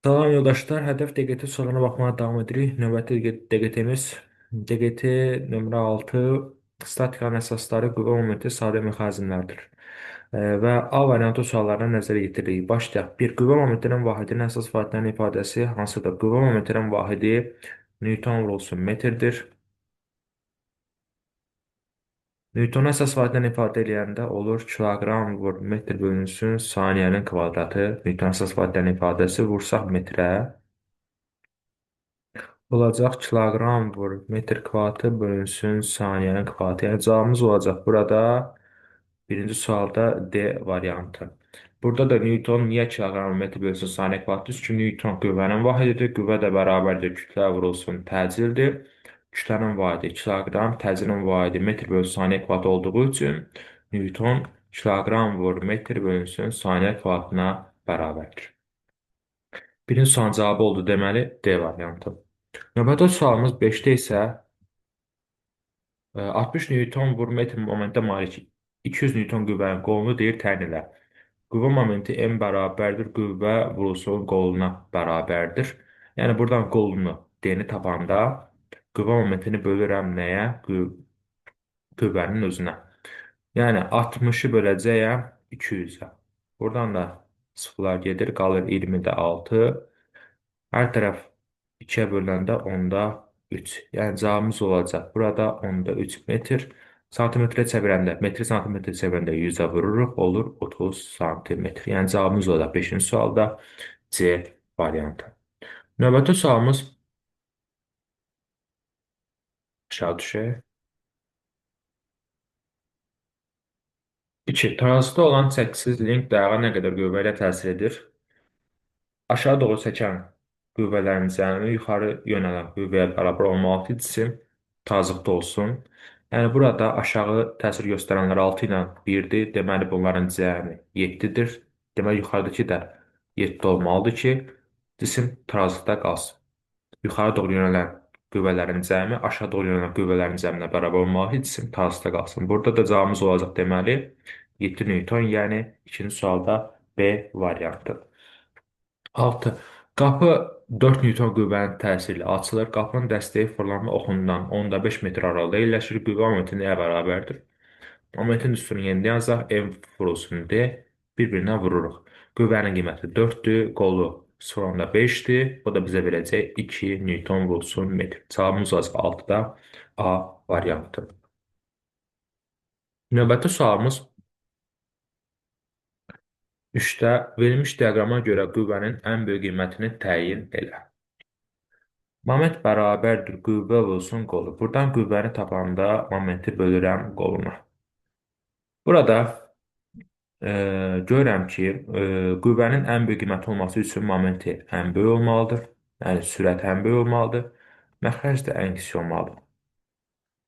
Salam yoldaşlar, hədəf DQT soruna baxmağa davam edirik. Növbəti DQT-miz DQT nömrə 6 statikanın əsasları qüvvə momenti sadə mexanizmlərdir. Və A variantı suallarına nəzərə yetiririk. Başlayaq. Bir qüvvə momentinin vahidinin əsas vahidlərin ifadəsi hansıdır? Qüvvə momentinin vahidi Newton vurulsun metrdir. Newton əsas vahidlərini ifadə edəndə olur kiloqram vur metr bölünsün saniyənin kvadratı. Newton əsas vahidlərin ifadəsi vursaq metrə. Olacaq kiloqram vur metr kvadratı bölünsün saniyənin kvadratı. Yəni cavabımız olacaq burada birinci sualda D variantı. Burada da Newton niyə kiloqram metr bölünsün saniyə kvadratı? Çünki Newton qüvvənin vahididir. Qüvvə də bərabərdir kütlə vurulsun təcildir. Kütlənin vahidi kiloqram, təcilin vahidi metr bölünsün saniyə kvadratı olduğu üçün Newton kiloqram vur metr bölünsün saniyə kvadratına bərabərdir. Birinci sualın cavabı oldu deməli D variantı. Növbəti sualımız 5-də isə 60 Newton vur metr momentə malik 200 Newton qüvvənin qolunu deyir təyin elə. Qüvvə momenti M bərabərdir qüvvə vurulsun qoluna bərabərdir. Yəni buradan qolunu D-ni tapanda qüvvə momentini bölürəm nəyə? Qüvvənin özünə. Yəni 60-ı böləcəyəm 200-ə. Buradan da sıfırlar gedir, qalır 20-də 6. Hər tərəf 2-yə bölündə 10-da 3. Yəni cavabımız olacaq. Burada 10-da 3 metr. Santimetrə çevirəndə, metri santimetrə çevirəndə 100-ə vururuq, olur 30 santimetr. Yəni cavabımız olacaq 5-ci sualda C variantı. Növbəti sualımız aşağı düşək. 2. Tranzitdə olan çəkisiz link dayağa nə qədər qüvvə ilə təsir edir? Aşağı doğru çəkən qüvvələrin cəmi yuxarı yönələn qüvvəyə bərabər olmalı ki, cisim tazıqda olsun. Yəni burada aşağı təsir göstərənlər 6 ilə 1-dir. Deməli bunların cəmi 7-dir. Deməli yuxarıdakı da 7 olmalıdır ki, cisim tranzitdə qalsın. Yuxarı doğru yönələn qüvvələrin cəmi aşağı doğru yönələn qüvvələrin cəminə bərabər olmalı ki, cisim tranzitdə qalsın. Burada da cavabımız olacaq deməli 7 Newton, yəni ikinci sualda B variantı. 6. Qapı 4 Newton qüvvənin təsiri ilə açılır. Qapının dəstəyi fırlanma oxundan 10-5 metr aralıqda yerləşir. Qüvvə momenti nəyə bərabərdir? Momentin üstünü yenidən yazaq. M vurulsun D. Bir-birinə vururuq. Qüvvənin qiyməti 4-dür. Qolu 0,5-dir. Bu da bizə verəcək 2 Newton vurulsun metr. Cavabımız olacaq 6-da A variantı. Növbəti sualımız 3-də verilmiş diaqrama görə qüvvənin ən böyük qiymətini təyin elə. Moment bərabərdir qüvvə vurulsun qolu. Buradan qüvvəni tapanda momenti bölürəm qoluna. Burada görürəm ki, qüvvənin ən böyük qiyməti olması üçün momenti ən böyük olmalıdır. Yəni sürət ən böyük olmalıdır. Məxrəc də ən kiçik olmalıdır.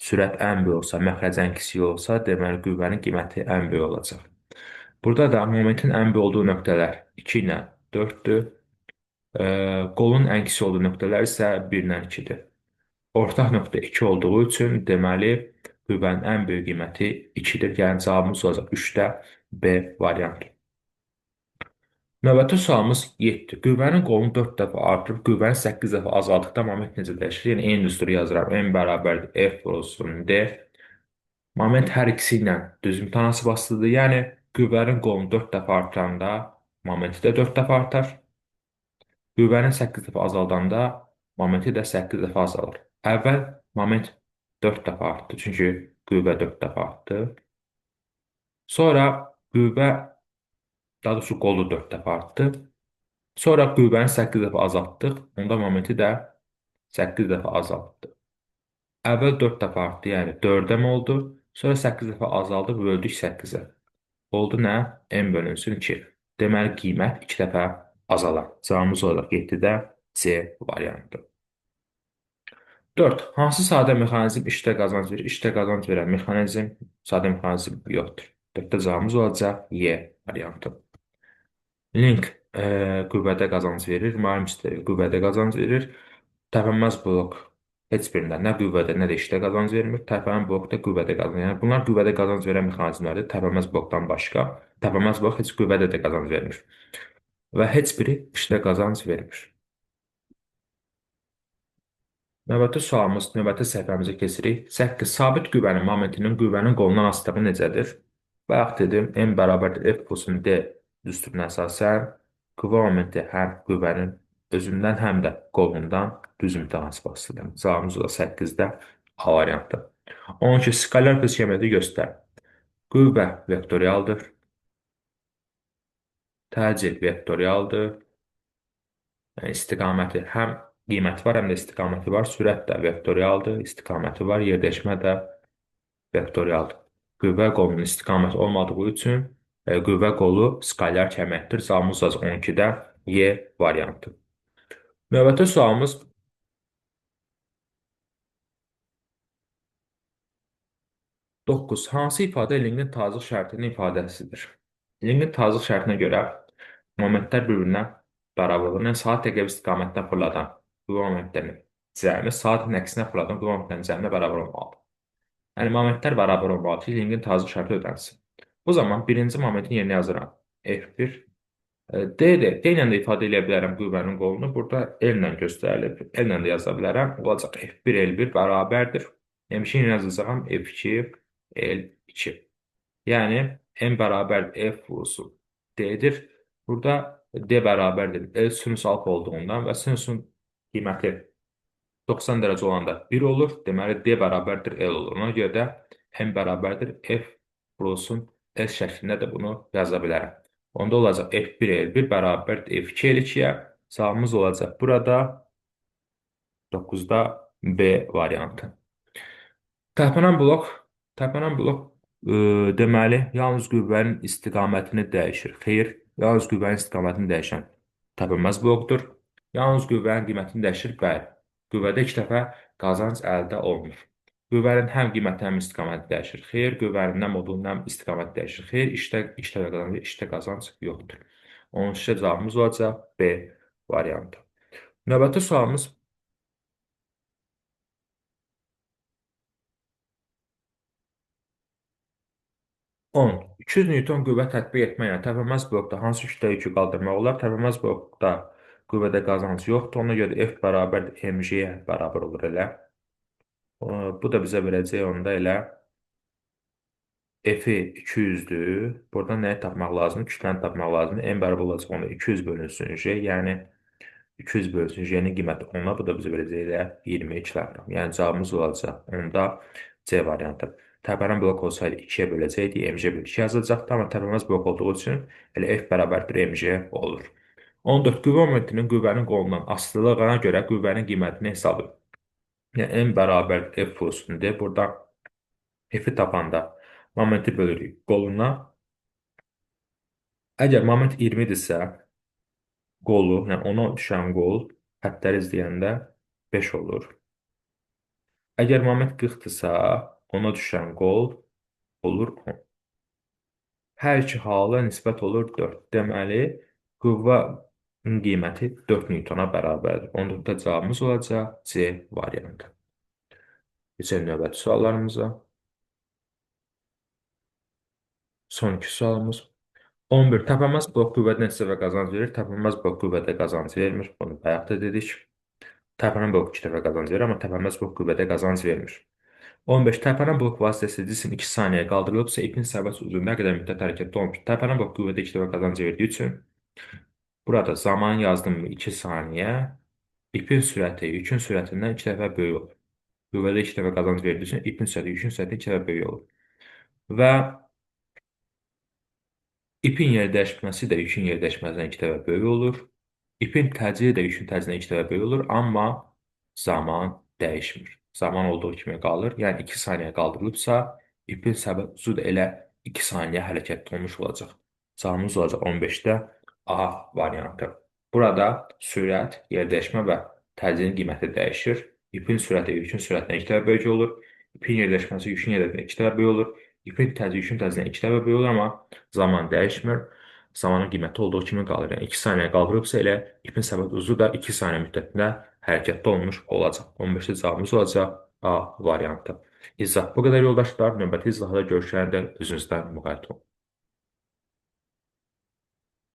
Sürət ən böyük olsa, məxrəc ən kiçik olsa, deməli qüvvənin qiyməti ən böyük olacaq. Burada da momentin ən böyük olduğu nöqtələr 2 ilə 4-dür. Qolun ən kiçik olduğu nöqtələr isə 1 ilə 2-dir. Ortaq nöqtə 2 olduğu üçün deməli qüvvənin ən böyük qiyməti 2-dir. Yəni cavabımız olacaq 3-də B variantı. Növbəti sualımız 7. Qüvvənin qolunu 4 dəfə artırıb qüvvəni 8 dəfə azaltdıqda moment necə dəyişir? Yəni eyni düsturu yazıram. M bərabərdir F vurulsun D. Moment hər ikisi ilə düzüm tanası basılıdır. Yəni qüvvənin qolunu 4 dəfə artıranda momenti də 4 dəfə artar. Qüvvəni 8 dəfə azaldanda momenti də 8 dəfə azalır. Əvvəl moment 4 dəfə artdı, çünki qüvvə 4 dəfə artdı. Sonra qüvvə, daha doğrusu qolu 4 dəfə artdı. Sonra qüvvəni 8 dəfə azaltdıq, onda momenti də 8 dəfə azaltdı. Əvvəl 4 dəfə artdı, yəni 4-ə mi oldu? Sonra 8 dəfə azaldı, böldük 8-ə. Oldu nə? M bölünsün 2. Deməli, qiymət 2 dəfə azalar. Cavabımız olaraq 7-də C variantı. 4. Hansı sadə mexanizm işdə qazanc verir? İşdə qazanc verən mexanizm sadə mexanizm yoxdur. 4-də cavabımız olacaq Y variantı. Link qüvvədə qazanc verir, marmisteri qüvvədə qazanc verir. Tərpənməz blok heç birində nə qüvvədə, nə də işdə qazanc vermir. Tərpənən blok da qüvvədə qazanc verir. Yəni bunlar qüvvədə qazanc verən mexanizmlərdir. Tərpənməz blokdan başqa. Tərpənməz blok heç qüvvədə də qazanc vermir. və heç biri işdə qazanc vermir. Növbəti sualımız, növbəti səhifəmizə keçirik. 8. Sabit qüvvənin momentinin qüvvənin qolundan asılığı necədir? Bayaq dedim, M bərabərdir F pulsun D düsturuna əsasən qüvvə momenti həm qüvvənin özündən, həm də qolundan düz mütəmsil asılıdır. Cavabımız da 8-də A variantı. 12. Skalar bir sxemada göstər. Qüvvə vektorialdır, təcil vektorialdır, yəni istiqaməti həm qiyməti var, həm də istiqaməti var. Sürət də vektorialdır, istiqaməti var. Yerləşmə də vektorialdır. Qüvvə qolunun istiqaməti olmadığı üçün qüvvə qolu skalar kəmiyyətdir. Cavabımız 12-də Y variantı. Növbəti sualımız 9. Hansı ifadə linqin tazıq şərtinin ifadəsidir? Linqin tazıq şərtinə görə momentlər bir-birinə bərabər olur. Yəni, saat təqrib istiqamətdən fırladan qüvvə momentlərinin cəmi saatın əksinə fırladan qüvvə momentlərinin cəminə bərabər olmalıdır. Yəni, momentlər bərabər olmalıdır ki, linqin tazıq şərti ödənsin. Bu zaman birinci momentin yerinə yazıram. F1 D ilə də ifadə edə bilərəm qüvvənin qolunu. Burada L ilə göstərilib. L ilə də yaza bilərəm. Olacaq F1 L1 bərabərdir. Yəni, şey yazacağım F2 L2. Yəni, M bərabər F vurulsun D-dir. Burada D bərabərdir L sinus alfa olduğundan və sinusun qiyməti 90 dərəcə olanda 1 olur. Deməli, D bərabərdir L olur. Ona görə də M bərabərdir F vurulsun L şəklində də bunu yaza bilərəm. Onda olacaq F1 L1 bərabərdir F2 L2-yə. Cavabımız olacaq burada 9-da B variantı. Tərpənən blok deməli, yalnız qüvvənin istiqamətini dəyişir. Xeyr, yalnız qüvvənin istiqamətini dəyişən tərpənməz blokdur. Yalnız qüvvənin qiymətini dəyişir. Bəli, qüvvədə iki dəfə qazanc əldə olunur. Qüvvənin həm qiyməti, həm istiqaməti dəyişir. Xeyr, qüvvənin nə modulunun, həm istiqaməti dəyişir. Xeyr, iki dəfə qazanc, işdə qazanc yoxdur. 13-də cavabımız olacaq B variantı. Növbəti sualımız 10. 200 Newton qüvvə tətbiq etməklə tərpənməz blokda hansı kütlə yükü qaldırmaq olar? Tərpənməz blokda qüvvədə qazanc yoxdur. Ona görə F bərabərdir mg-yə bərabər olur elə. Bu da bizə verəcək onda elə F-i 200-dür. Buradan nəyi tapmaq lazımdır? Kütləni tapmaq lazımdır. M bərabər olacaq onda 200 bölünsün J. Yəni 200 bölünsün J-nin qiyməti 10-a. Bu da bizə verəcək elə 20 kiloqram. Yəni cavabımız olacaq onda C variantı. Tərpənən blok olsaydı 2-yə böləcəkdik. mg bölü 2 yazacaqdı. Amma tərpənməz blok olduğu üçün elə F bərabərdir mg olur. 14. Qüvvə momentinin qüvvənin qolundan asılılığına görə qüvvənin qiymətini hesablayın. Yəni M bərabər F vurulsun. Burada F-i tapanda momenti bölürük qoluna. Əgər moment 20-dirsə, qolu, yəni ona düşən qol xəttləri izləyəndə 5 olur. Əgər moment 40-dırsa, ona düşən qol olur 10. Hər iki hala nisbət olur 4. Deməli, qüvvənin qiyməti 4 Newtona bərabərdir. 14-də cavabımız olacaq C variantı. Keçək növbəti suallarımıza. Son iki sualımız. 11. Tərpənməz blok qüvvədə neçə dəfə qazanc verir? Tərpənməz blok qüvvədə qazanc vermir. Bunu bayaq da dedik. Tərpənən blok 2 dəfə qazanc verir, amma tərpənməz blok qüvvədə qazanc vermir. 15. Tərpənən blok vasitəsilə cisim 2 saniyə qaldırılıbsa, ipin sərbəst uzunluğu nə qədər müddət hərəkətdə olmuş. Tərpənən blok qüvvədə 2 dəfə qazanc verdiyi üçün burada zaman yazdım 2 saniyə. İpin sürəti yükün sürətindən 2 dəfə böyük olur. Qüvvədə 2 dəfə qazanc verdiyi üçün ipin sürəti yükün sürətindən 2 dəfə böyük olur. Və ipin yer dəyişməsi də yükün yer dəyişməsindən 2 dəfə böyük olur. İpin təcili də yükün təcilindən 2 dəfə böyük olur, amma zaman dəyişmir. Zaman olduğu kimi qalır. Yəni 2 saniyə qaldırılıbsa, ipin səbəb uzu da elə 2 saniyə hərəkətdə olmuş olacaq. Cavabımız olacaq 15-də A variantı. Burada sürət, yer dəyişmə və təcilin qiyməti dəyişir. İpin sürəti yükün sürətindən 2 dəfə böyük olur. İpin yerləşməsi yükün yerləşməsindən 2 dəfə böyük olur. İpin təcili yükün təcilindən 2 dəfə böyük olur, amma zaman dəyişmir. Zamanın qiyməti olduğu kimi qalır. Yəni 2 saniyə qaldırıbsa elə ipin səbət uzu da 2 saniyə müddətində hərəkətdə olmuş olacaq. 15-də cavabımız olacaq A variantı. İzah bu qədər yoldaşlar. Növbəti izahda görüşənə də özünüzdən müğayət olun.